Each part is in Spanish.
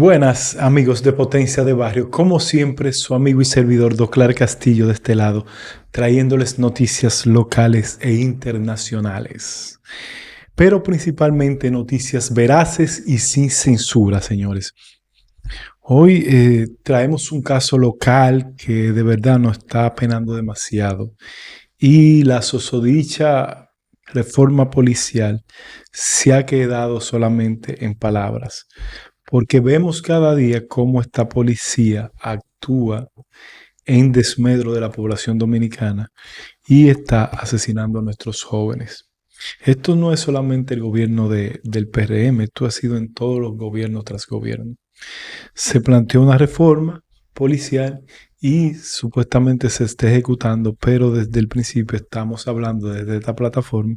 Buenas amigos de Potencia de Barrio, como siempre su amigo y servidor Doclar Castillo de este lado, trayéndoles noticias locales e internacionales, pero principalmente noticias veraces y sin censura, señores. Hoy traemos un caso local que de verdad nos está penando demasiado y la susodicha reforma policial se ha quedado solamente en palabras, porque vemos cada día cómo esta policía actúa en desmedro de la población dominicana y está asesinando a nuestros jóvenes. Esto no es solamente el gobierno del PRM, esto ha sido en todos los gobiernos tras gobierno. Se planteó una reforma policial y supuestamente se está ejecutando, pero desde el principio estamos hablando desde esta plataforma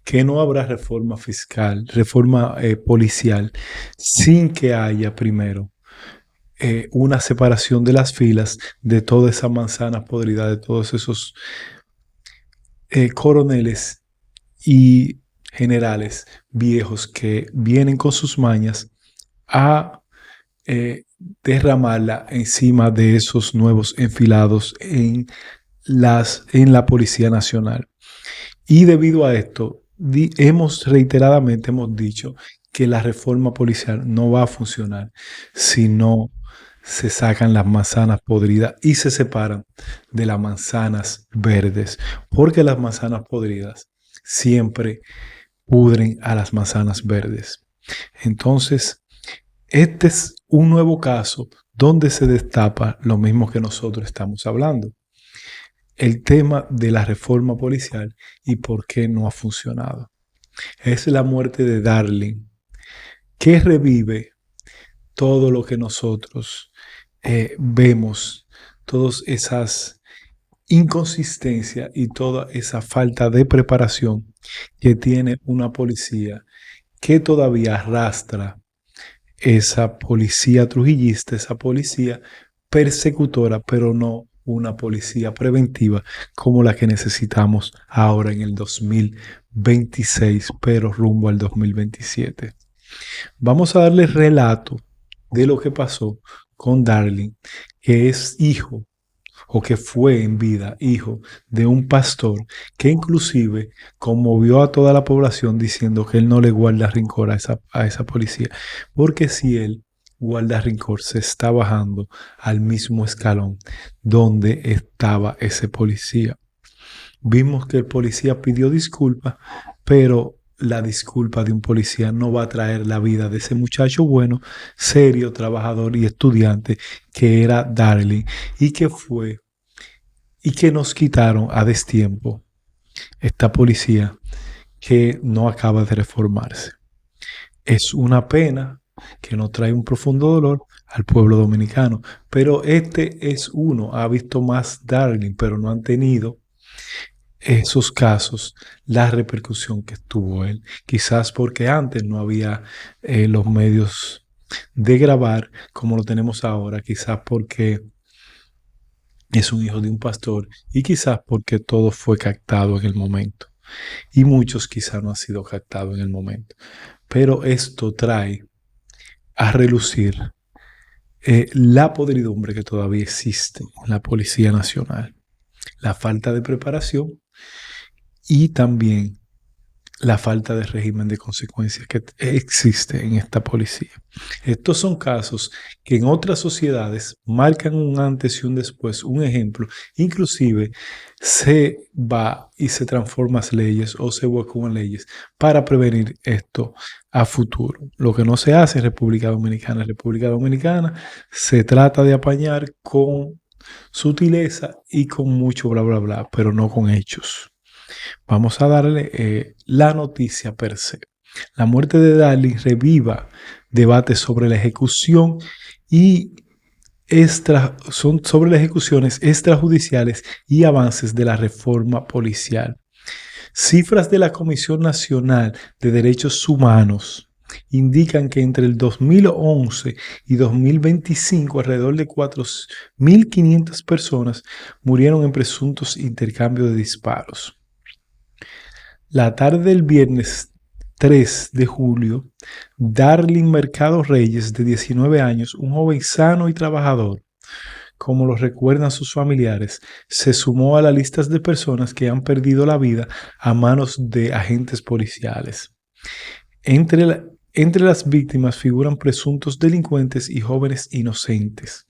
que no habrá reforma fiscal, reforma policial, sin que haya primero una separación de las filas de toda esa manzana podrida, de todos esos coroneles y generales viejos que vienen con sus mañas a derramarla encima de esos nuevos enfilados en la Policía Nacional. Y debido a esto, reiteradamente hemos dicho que la reforma policial no va a funcionar si no se sacan las manzanas podridas y se separan de las manzanas verdes, porque las manzanas podridas siempre pudren a las manzanas verdes. Entonces, este es un nuevo caso donde se destapa lo mismo que nosotros estamos hablando. El tema de la reforma policial y por qué no ha funcionado. Es la muerte de Darling, que revive todo lo que nosotros vemos, todas esas inconsistencias y toda esa falta de preparación que tiene una policía que todavía arrastra esa policía trujillista, esa policía persecutora, pero no una policía preventiva como la que necesitamos ahora en el 2026, pero rumbo al 2027. Vamos a darle relato de lo que pasó con Darling, que es hijo o que fue en vida hijo de un pastor que inclusive conmovió a toda la población diciendo que él no le guarda rencor a esa policía, porque si él guarda rencor se está bajando al mismo escalón donde estaba ese policía. Vimos que el policía pidió disculpas, pero la disculpa de un policía no va a traer la vida de ese muchacho bueno, serio, trabajador y estudiante que era Darling y que nos quitaron a destiempo esta policía que no acaba de reformarse. Es una pena que nos trae un profundo dolor al pueblo dominicano, pero este es uno, ha visto más Darling, pero no han tenido esos casos la repercusión que tuvo él. Quizás porque antes no había los medios de grabar como lo tenemos ahora, quizás porque es un hijo de un pastor y quizás porque todo fue captado en el momento. Y muchos quizás no han sido captados en el momento. Pero esto trae a relucir la podridumbre que todavía existe en la Policía Nacional, la falta de preparación y también la falta de régimen de consecuencias que existe en esta policía. Estos son casos que en otras sociedades marcan un antes y un después, un ejemplo. Inclusive se va y se transforman leyes o se buscan leyes para prevenir esto a futuro. Lo que no se hace en República Dominicana. En República Dominicana se trata de apañar con sutileza y con mucho bla, bla, bla, pero no con hechos. Vamos a darle la noticia per se. La muerte de Darling reviva debates sobre la ejecución y son sobre las ejecuciones extrajudiciales y avances de la reforma policial. Cifras de la Comisión Nacional de Derechos Humanos indican que entre el 2011 y 2025 alrededor de 4.500 personas murieron en presuntos intercambios de disparos. La tarde del viernes 3 de julio, Darling Mercado Reyes, de 19 años, un joven sano y trabajador, como lo recuerdan sus familiares, se sumó a la lista de personas que han perdido la vida a manos de agentes policiales. Entre las víctimas figuran presuntos delincuentes y jóvenes inocentes,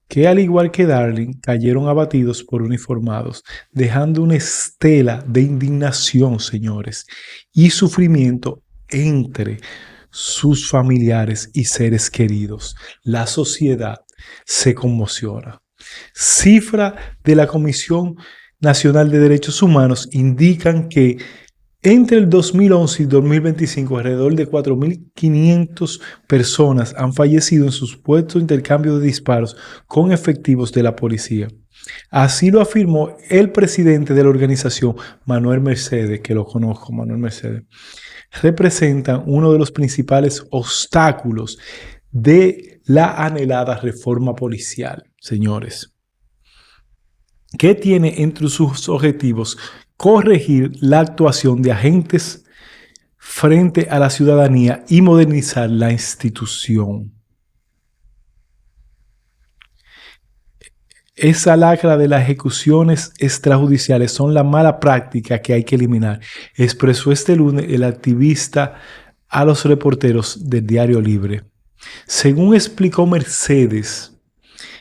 que al igual que Darling cayeron abatidos por uniformados, dejando una estela de indignación, señores, y sufrimiento entre sus familiares y seres queridos. La sociedad se conmociona. Cifra de la Comisión Nacional de Derechos Humanos indican que entre el 2011 y 2025, alrededor de 4.500 personas han fallecido en sus supuesto intercambio de disparos con efectivos de la policía. Así lo afirmó el presidente de la organización, Manuel Mercedes, que lo conozco, Manuel Mercedes. Representan uno de los principales obstáculos de la anhelada reforma policial, señores, que tiene entre sus objetivos corregir la actuación de agentes frente a la ciudadanía y modernizar la institución. Esa lacra de las ejecuciones extrajudiciales son la mala práctica que hay que eliminar, expresó este lunes el activista a los reporteros del Diario Libre. Según explicó Mercedes,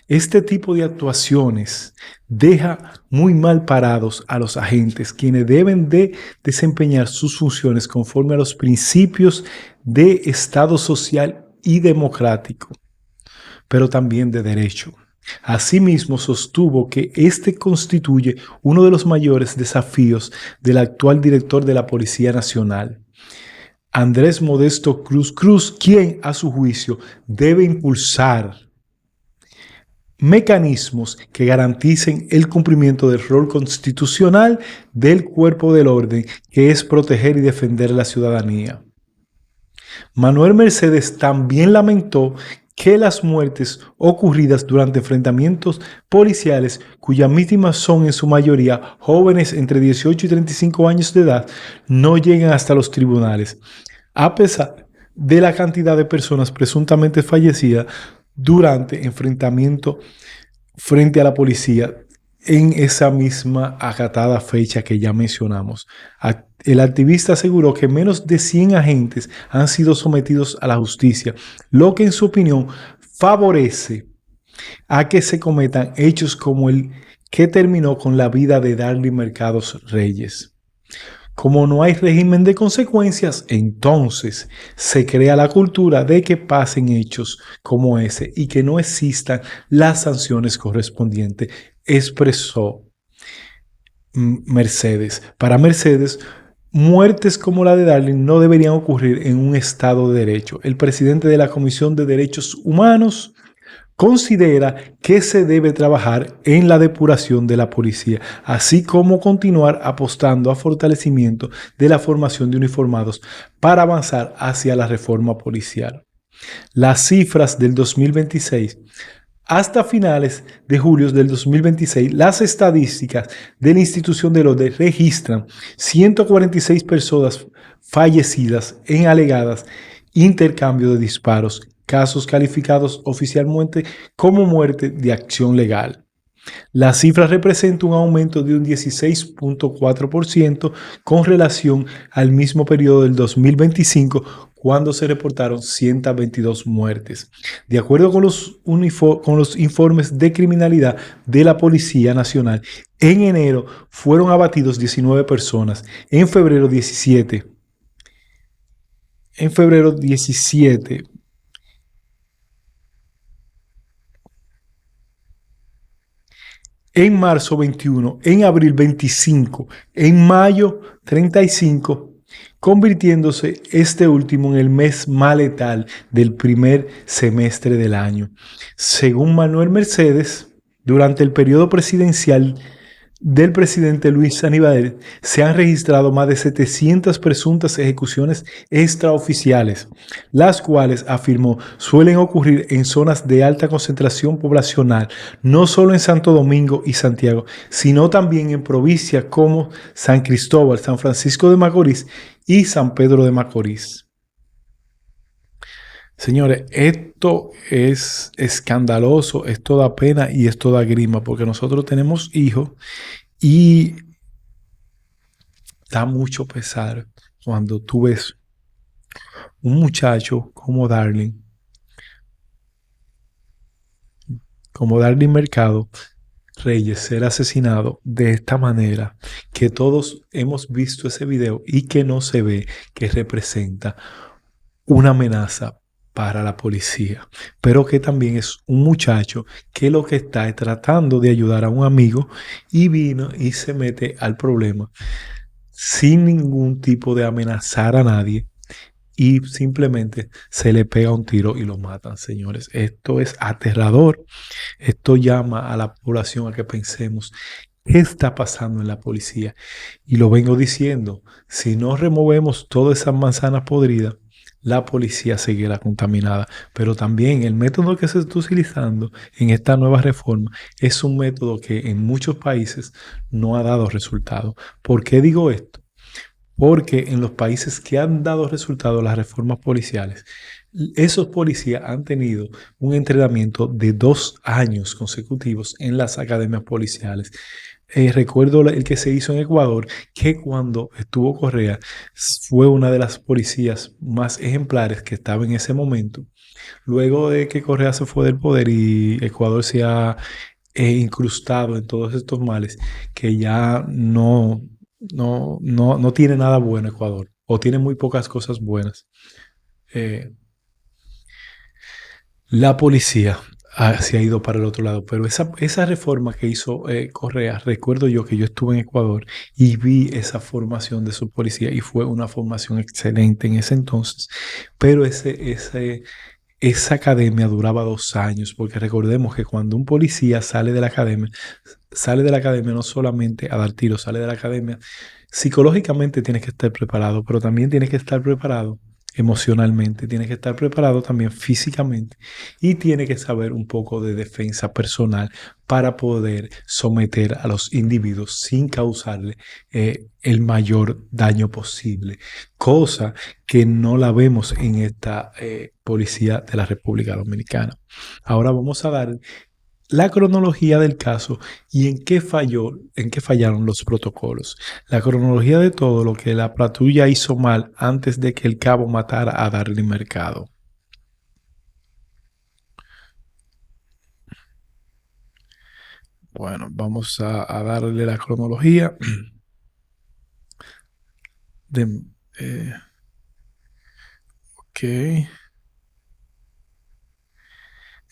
este tipo de actuaciones deja muy mal parados a los agentes, quienes deben de desempeñar sus funciones conforme a los principios de Estado social y democrático, pero también de derecho. Asimismo, sostuvo que este constituye uno de los mayores desafíos del actual director de la Policía Nacional, Andrés Modesto Cruz Cruz, quien, a su juicio, debe impulsar mecanismos que garanticen el cumplimiento del rol constitucional del cuerpo del orden, que es proteger y defender a la ciudadanía. Manuel Mercedes también lamentó que las muertes ocurridas durante enfrentamientos policiales, cuyas víctimas son en su mayoría jóvenes entre 18 y 35 años de edad, no lleguen hasta los tribunales, a pesar de la cantidad de personas presuntamente fallecidas durante enfrentamiento frente a la policía en esa misma acatada fecha que ya mencionamos. El activista aseguró que menos de 100 agentes han sido sometidos a la justicia, lo que en su opinión favorece a que se cometan hechos como el que terminó con la vida de Darling Mercados Reyes. Como no hay régimen de consecuencias, entonces se crea la cultura de que pasen hechos como ese y que no existan las sanciones correspondientes, expresó Mercedes. Para Mercedes, muertes como la de Darling no deberían ocurrir en un Estado de Derecho. El presidente de la Comisión de Derechos Humanos considera que se debe trabajar en la depuración de la policía, así como continuar apostando a fortalecimiento de la formación de uniformados para avanzar hacia la reforma policial. Las cifras del 2026. Hasta finales de julio del 2026, las estadísticas de la institución del orden registran 146 personas fallecidas en alegadas intercambio de disparos, casos calificados oficialmente como muerte de acción legal. La cifra representa un aumento de un 16.4% con relación al mismo periodo del 2025, cuando se reportaron 122 muertes. De acuerdo con los informes de criminalidad de la Policía Nacional, en enero fueron abatidos 19 personas, en febrero 17. En marzo 21, en abril 25, en mayo 35, convirtiéndose este último en el mes más letal del primer semestre del año. Según Manuel Mercedes, durante el periodo presidencial del presidente Luis Abinader se han registrado más de 700 presuntas ejecuciones extraoficiales, las cuales, afirmó, suelen ocurrir en zonas de alta concentración poblacional, no solo en Santo Domingo y Santiago, sino también en provincias como San Cristóbal, San Francisco de Macorís y San Pedro de Macorís. Señores, esto es escandaloso, esto da pena y esto da grima, porque nosotros tenemos hijos y da mucho pesar cuando tú ves un muchacho como Darling Mercado Reyes ser asesinado de esta manera, que todos hemos visto ese video y que no se ve que representa una amenaza para la policía, pero que también es un muchacho que lo que está es tratando de ayudar a un amigo y vino y se mete al problema sin ningún tipo de amenazar a nadie y simplemente se le pega un tiro y lo matan, señores. Esto es aterrador. Esto llama a la población a que pensemos qué está pasando en la policía. Y lo vengo diciendo, si no removemos todas esas manzanas podridas, la policía seguirá contaminada. Pero también el método que se está utilizando en esta nueva reforma es un método que en muchos países no ha dado resultado. ¿Por qué digo esto? Porque en los países que han dado resultado las reformas policiales, esos policías han tenido un entrenamiento de 2 años consecutivos en las academias policiales. Recuerdo el que se hizo en Ecuador, que cuando estuvo Correa fue una de las policías más ejemplares que estaba en ese momento. Luego de que Correa se fue del poder y Ecuador se ha incrustado en todos estos males, que ya no tiene nada bueno Ecuador, o tiene muy pocas cosas buenas. Eh, la policía se ha ido para el otro lado, pero esa reforma que hizo Correa, recuerdo yo que yo estuve en Ecuador y vi esa formación de su policía y fue una formación excelente en ese entonces, pero esa academia duraba 2 años, porque recordemos que cuando un policía sale de la academia no solamente a dar tiros, sale de la academia, psicológicamente tienes que estar preparado, pero también tienes que estar preparado emocionalmente, tienes que estar preparado también físicamente y tiene que saber un poco de defensa personal para poder someter a los individuos sin causarle el mayor daño posible, cosa que no la vemos en esta policía de la República Dominicana. Ahora vamos a dar la cronología del caso y en qué fallaron los protocolos. La cronología de todo lo que la patrulla hizo mal antes de que el cabo matara a Darling Mercado. Bueno, vamos a darle la cronología de... ok.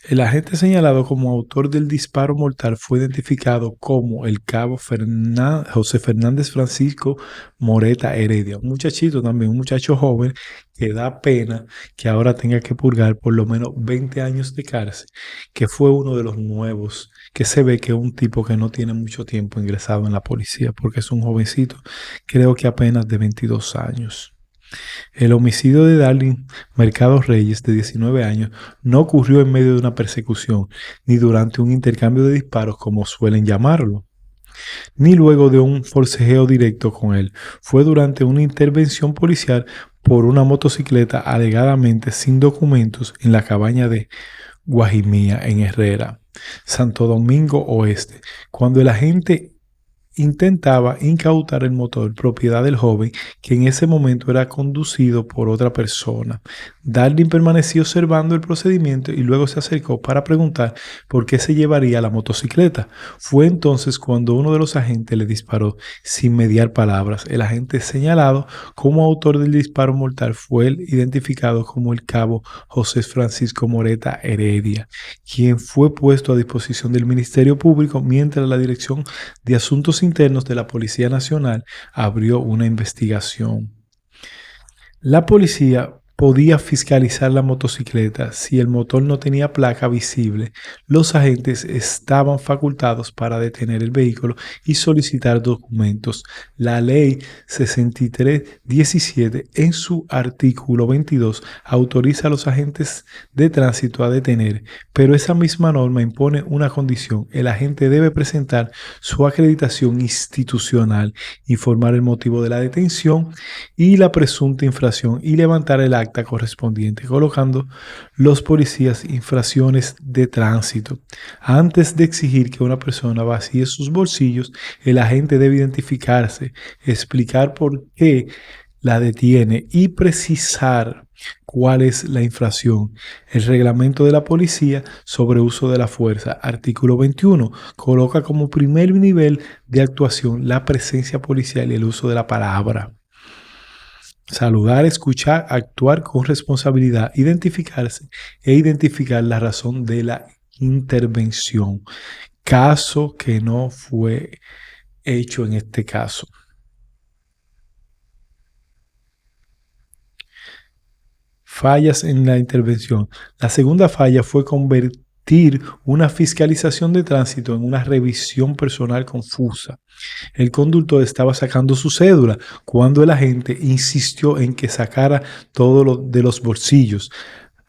El agente señalado como autor del disparo mortal fue identificado como el cabo José Fernández Francisco Moreta Heredia, un muchachito también, un muchacho joven que da pena que ahora tenga que purgar por lo menos 20 años de cárcel, que fue uno de los nuevos, que se ve que es un tipo que no tiene mucho tiempo ingresado en la policía, porque es un jovencito, creo que apenas de 22 años. El homicidio de Darling Mercado Reyes, de 19 años, no ocurrió en medio de una persecución, ni durante un intercambio de disparos como suelen llamarlo, ni luego de un forcejeo directo con él. Fue durante una intervención policial por una motocicleta alegadamente sin documentos en la cabaña de Guajimía, en Herrera, Santo Domingo Oeste, cuando el agente intentaba incautar el motor, propiedad del joven, que en ese momento era conducido por otra persona. Darling permaneció observando el procedimiento y luego se acercó para preguntar por qué se llevaría la motocicleta. Fue entonces cuando uno de los agentes le disparó sin mediar palabras. El agente señalado como autor del disparo mortal fue identificado como el cabo José Francisco Moreta Heredia, quien fue puesto a disposición del Ministerio Público mientras la Dirección de Asuntos Internos de la Policía Nacional abrió una investigación. La policía podía fiscalizar la motocicleta. Si el motor no tenía placa visible, los agentes estaban facultados para detener el vehículo y solicitar documentos. La ley 6317 en su artículo 22 autoriza a los agentes de tránsito a detener, pero esa misma norma impone una condición. El agente debe presentar su acreditación institucional, informar el motivo de la detención y la presunta infracción y levantar el acta correspondiente, colocando los policías infracciones de tránsito. Antes de exigir que una persona vacíe sus bolsillos, el agente debe identificarse, explicar por qué la detiene y precisar cuál es la infracción. El reglamento de la policía sobre uso de la fuerza, artículo 21, coloca como primer nivel de actuación la presencia policial y el uso de la palabra. Saludar, escuchar, actuar con responsabilidad, identificarse e identificar la razón de la intervención. Caso que no fue hecho en este caso. Fallas en la intervención. La segunda falla fue convertir una fiscalización de tránsito en una revisión personal confusa. El conductor estaba sacando su cédula cuando el agente insistió en que sacara todo lo de los bolsillos.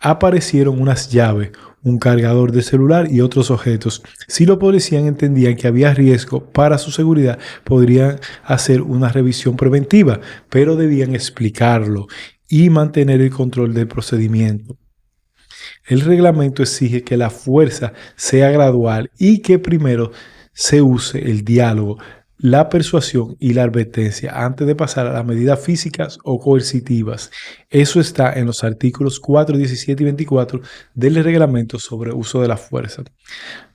Aparecieron unas llaves, un cargador de celular y otros objetos. Si los policías entendían que había riesgo para su seguridad, podrían hacer una revisión preventiva, pero debían explicarlo y mantener el control del procedimiento. El reglamento exige que la fuerza sea gradual y que primero se use el diálogo, la persuasión y la advertencia antes de pasar a las medidas físicas o coercitivas. Eso está en los artículos 4, 17 y 24 del reglamento sobre uso de la fuerza.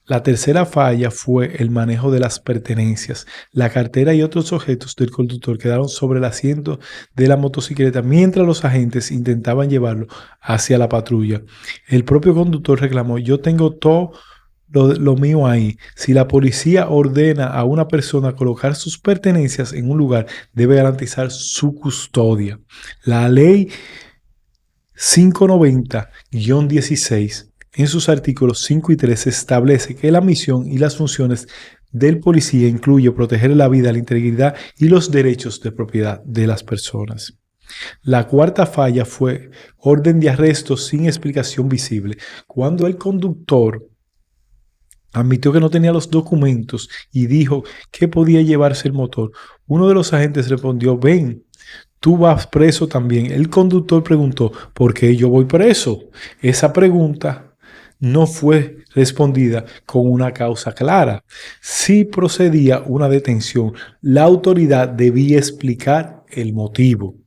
La tercera falla fue el manejo de las pertenencias. La cartera y otros objetos del conductor quedaron sobre el asiento de la motocicleta mientras los agentes intentaban llevarlo hacia la patrulla. El propio conductor reclamó: yo tengo todo lo mío ahí. Si la policía ordena a una persona colocar sus pertenencias en un lugar, debe garantizar su custodia. La ley 590-16 en sus artículos 5 y 3 establece que la misión y las funciones del policía incluye proteger la vida, la integridad y los derechos de propiedad de las personas. La cuarta falla fue orden de arresto sin explicación visible. Cuando el conductor admitió que no tenía los documentos y dijo que podía llevarse el motor, uno de los agentes respondió: ven, tú vas preso también. El conductor preguntó: ¿por qué yo voy preso? Esa pregunta no fue respondida con una causa clara. Si procedía una detención, la autoridad debía explicar el motivo.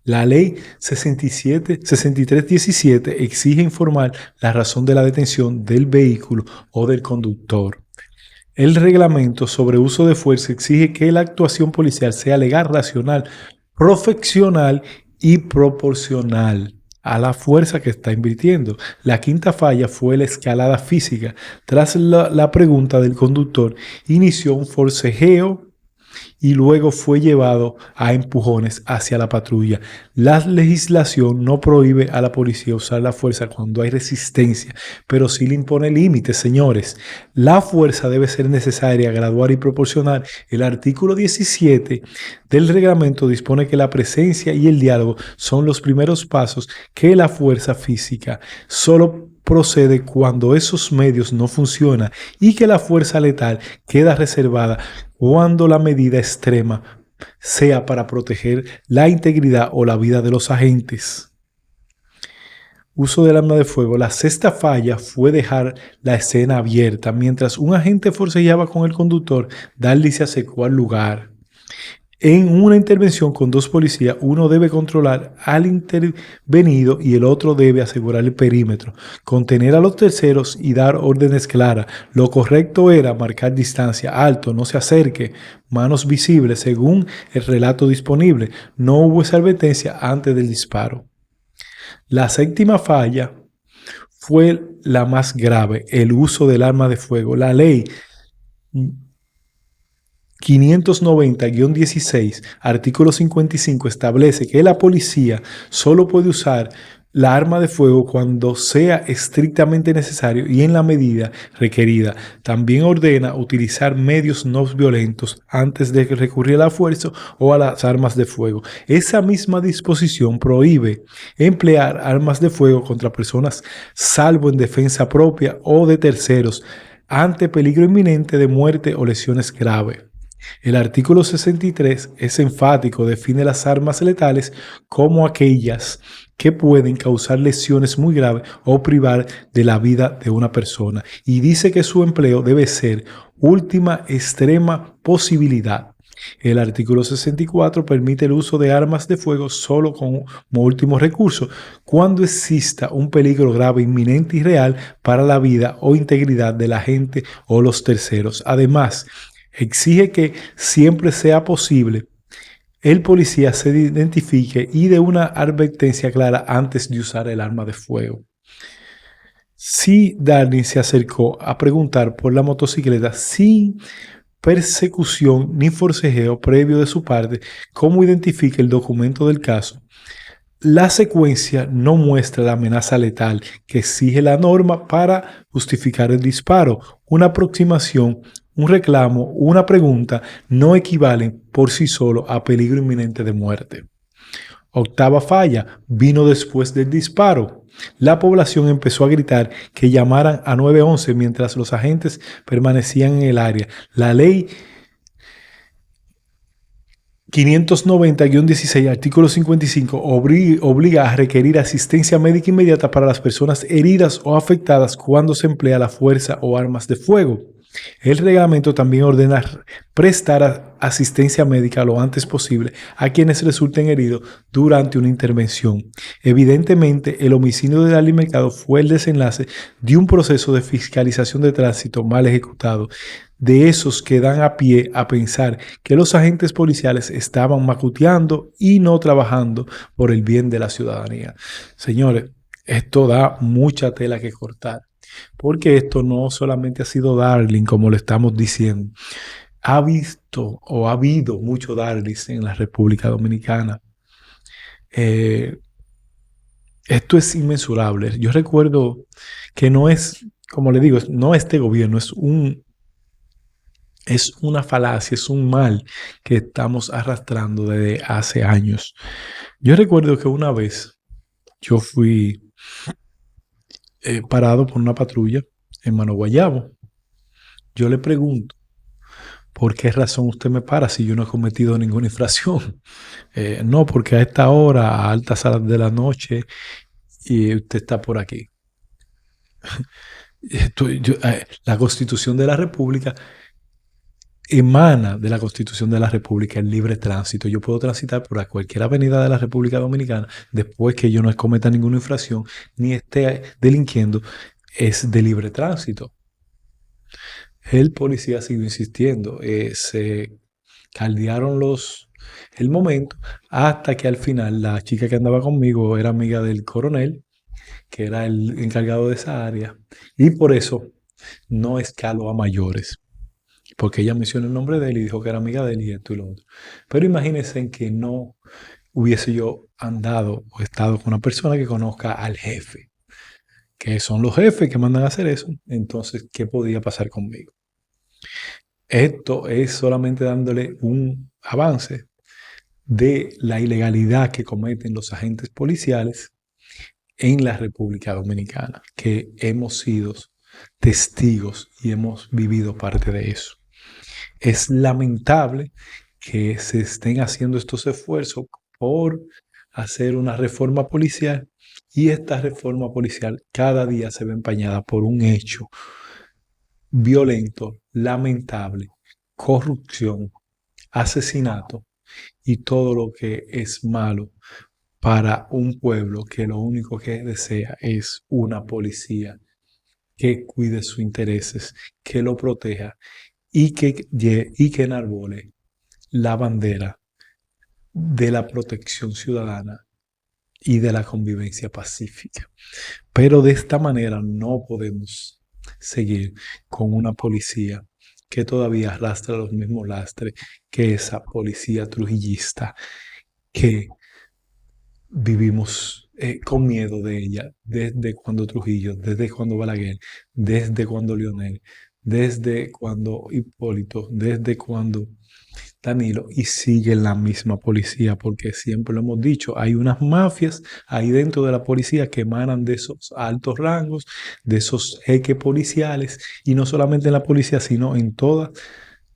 La ley 6317 exige informar la razón de la detención del vehículo o del conductor. El reglamento sobre uso de fuerza exige que la actuación policial sea legal, racional, profesional y proporcional a la fuerza que está invirtiendo. La quinta falla fue la escalada física. Tras la pregunta del conductor, inició un forcejeo y luego fue llevado a empujones hacia la patrulla. La legislación no prohíbe a la policía usar la fuerza cuando hay resistencia, pero sí le impone límites, señores. La fuerza debe ser necesaria, gradual y proporcional. El artículo 17 del reglamento dispone que la presencia y el diálogo son los primeros pasos que la fuerza física solo procede cuando esos medios no funcionan y que la fuerza letal queda reservada cuando la medida extrema sea para proteger la integridad o la vida de los agentes. Uso del arma de fuego. La sexta falla fue dejar la escena abierta. Mientras un agente forcejeaba con el conductor, Darly se acercó al lugar. En una intervención con dos policías, uno debe controlar al intervenido y el otro debe asegurar el perímetro, contener a los terceros y dar órdenes claras. Lo correcto era marcar distancia, alto, no se acerque, manos visibles, según el relato disponible. No hubo esa advertencia antes del disparo. La séptima falla fue la más grave, el uso del arma de fuego. La ley 590-16, artículo 55, establece que la policía solo puede usar la arma de fuego cuando sea estrictamente necesario y en la medida requerida. También ordena utilizar medios no violentos antes de recurrir a la fuerza o a las armas de fuego. Esa misma disposición prohíbe emplear armas de fuego contra personas salvo en defensa propia o de terceros ante peligro inminente de muerte o lesiones graves. El artículo 63 es enfático, define las armas letales como aquellas que pueden causar lesiones muy graves o privar de la vida de una persona, y dice que su empleo debe ser última extrema posibilidad. El artículo 64 permite el uso de armas de fuego solo como último recurso, cuando exista un peligro grave, inminente y real para la vida o integridad de la gente o los terceros. Además, exige que siempre sea posible el policía se identifique y dé una advertencia clara antes de usar el arma de fuego. Si Darling se acercó a preguntar por la motocicleta sin persecución ni forcejeo previo de su parte, cómo identifica el documento del caso, la secuencia no muestra la amenaza letal que exige la norma para justificar el disparo. Una aproximación, un reclamo, una pregunta no equivalen por sí solo a peligro inminente de muerte. Octava falla vino después del disparo. La población empezó a gritar que llamaran a 911 mientras los agentes permanecían en el área. La ley 590-16, artículo 55, obliga a requerir asistencia médica inmediata para las personas heridas o afectadas cuando se emplea la fuerza o armas de fuego. El reglamento también ordena prestar asistencia médica lo antes posible a quienes resulten heridos durante una intervención. Evidentemente, el homicidio de Darling Mercado fue el desenlace de un proceso de fiscalización de tránsito mal ejecutado, de esos que dan a pie a pensar que los agentes policiales estaban macuteando y no trabajando por el bien de la ciudadanía. Señores, esto da mucha tela que cortar, porque esto no solamente ha sido Darling, como le estamos diciendo. Ha visto o ha habido mucho Darling en la República Dominicana. Esto es inmensurable. Yo recuerdo que no es, como le digo, no este gobierno, es una falacia, es un mal que estamos arrastrando desde hace años. Yo recuerdo que una vez yo fui parado por una patrulla en Mano Guayabo. Yo le pregunto, ¿por qué razón usted me para si yo no he cometido ninguna infracción? No, porque a esta hora, a altas horas de la noche, y usted está por aquí. La Constitución de la República emana de la Constitución de la República el libre tránsito. Yo puedo transitar por cualquier avenida de la República Dominicana después que yo no cometa ninguna infracción ni esté delinquiendo. Es de libre tránsito. El policía siguió insistiendo. Se caldearon el momento hasta que al final la chica que andaba conmigo era amiga del coronel, que era el encargado de esa área, y por eso no escaló a mayores, porque ella mencionó el nombre de él y dijo que era amiga de él y esto y lo otro. Pero imagínense en que no hubiese yo andado o estado con una persona que conozca al jefe, que son los jefes que mandan a hacer eso. Entonces, ¿qué podía pasar conmigo? Esto es solamente dándole un avance de la ilegalidad que cometen los agentes policiales en la República Dominicana, que hemos sido testigos y hemos vivido parte de eso. Es lamentable que se estén haciendo estos esfuerzos por hacer una reforma policial, y esta reforma policial cada día se ve empañada por un hecho violento, lamentable, corrupción, asesinato y todo lo que es malo para un pueblo que lo único que desea es una policía que cuide sus intereses, que lo proteja y que enarbole la bandera de la protección ciudadana y de la convivencia pacífica. Pero de esta manera no podemos seguir con una policía que todavía arrastra los mismos lastres que esa policía trujillista que vivimos con miedo de ella, desde cuando Trujillo, desde cuando Balaguer, desde cuando Leonel, desde cuando Hipólito, desde cuando Danilo, y sigue la misma policía, porque siempre lo hemos dicho, hay unas mafias ahí dentro de la policía que emanan de esos altos rangos, de esos jeques policiales, y no solamente en la policía, sino en todas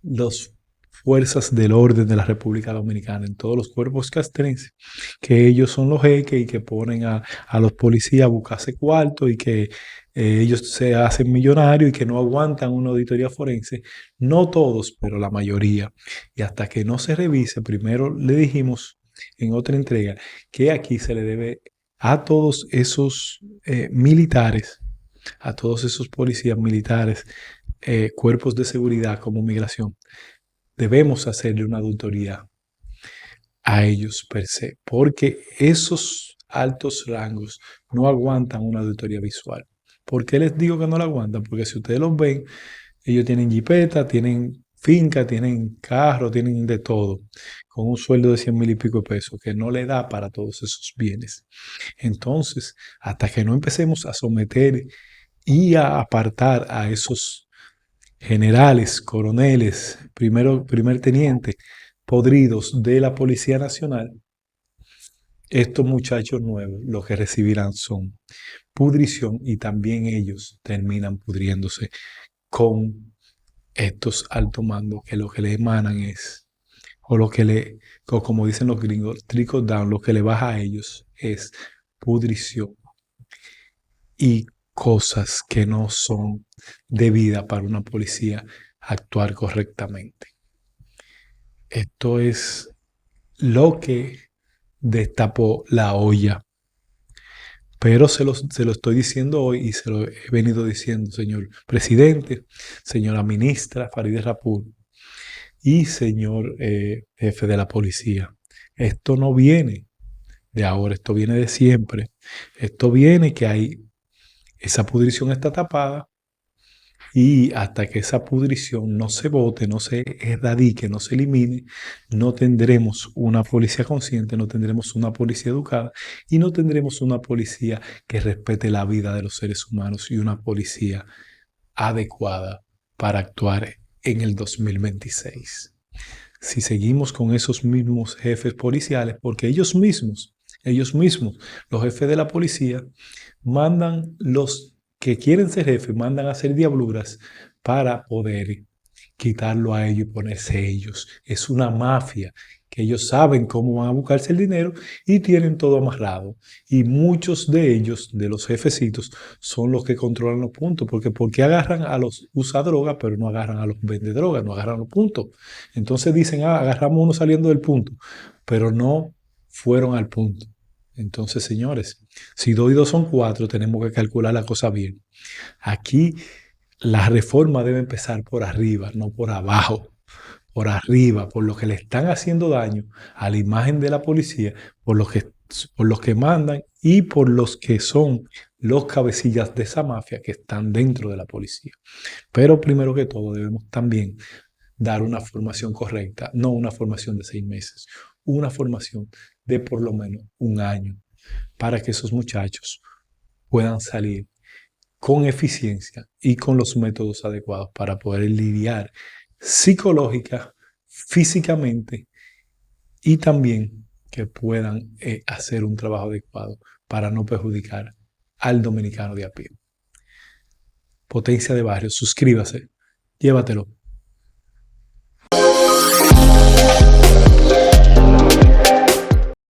las fuerzas del orden de la República Dominicana, en todos los cuerpos castrenses, que ellos son los jeques y que ponen a los policías a buscarse cuarto y que ellos se hacen millonarios y que no aguantan una auditoría forense. No todos, pero la mayoría. Y hasta que no se revise, primero le dijimos en otra entrega que aquí se le debe a todos esos militares, a todos esos policías militares, cuerpos de seguridad como migración, debemos hacerle una auditoría a ellos per se, porque esos altos rangos no aguantan una auditoría visual. ¿Por qué les digo que no la aguantan? Porque si ustedes los ven, ellos tienen jipeta, tienen finca, tienen carro, tienen de todo, con un sueldo de 100,000 y pico de pesos que no le da para todos esos bienes. Entonces, hasta que no empecemos a someter y a apartar a esos generales, coroneles, primer teniente, podridos de la Policía Nacional, estos muchachos nuevos lo que recibirán son pudrición y también ellos terminan pudriéndose con estos altos mandos que lo que le emanan es, o lo que le, o como dicen los gringos, trickle down, lo que le baja a ellos es pudrición y cosas que no son debidas para una policía actuar correctamente. Esto es lo que destapó la olla. Pero se lo estoy diciendo hoy y se lo he venido diciendo, señor presidente, señora ministra Farideh Raful y señor jefe de la policía. Esto no viene de ahora, esto viene de siempre. Esto viene que hay, esa pudrición está tapada. Y hasta que esa pudrición no se bote, no se erradique, no se elimine, no tendremos una policía consciente, no tendremos una policía educada y no tendremos una policía que respete la vida de los seres humanos y una policía adecuada para actuar en el 2026. Si seguimos con esos mismos jefes policiales, porque ellos mismos, los jefes de la policía, mandan los que quieren ser jefes, mandan a hacer diabluras para poder quitarlo a ellos y ponerse ellos. Es una mafia que ellos saben cómo van a buscarse el dinero y tienen todo amarrado. Y muchos de ellos, de los jefecitos, son los que controlan los puntos. Porque agarran a los usa droga, pero no agarran a los vende droga, no agarran los puntos. Entonces dicen, agarramos uno saliendo del punto, pero no fueron al punto. Entonces, señores, si 2 y 2 son 4, tenemos que calcular la cosa bien. Aquí la reforma debe empezar por arriba, no por abajo. Por arriba, por los que le están haciendo daño a la imagen de la policía, por los que mandan y por los que son los cabecillas de esa mafia que están dentro de la policía. Pero primero que todo debemos también dar una formación correcta, no una formación de 6 meses, una formación de por lo menos un año, para que esos muchachos puedan salir con eficiencia y con los métodos adecuados para poder lidiar psicológica, físicamente y también que puedan hacer un trabajo adecuado para no perjudicar al dominicano de a pie. Potencia de Barrio, suscríbase, llévatelo.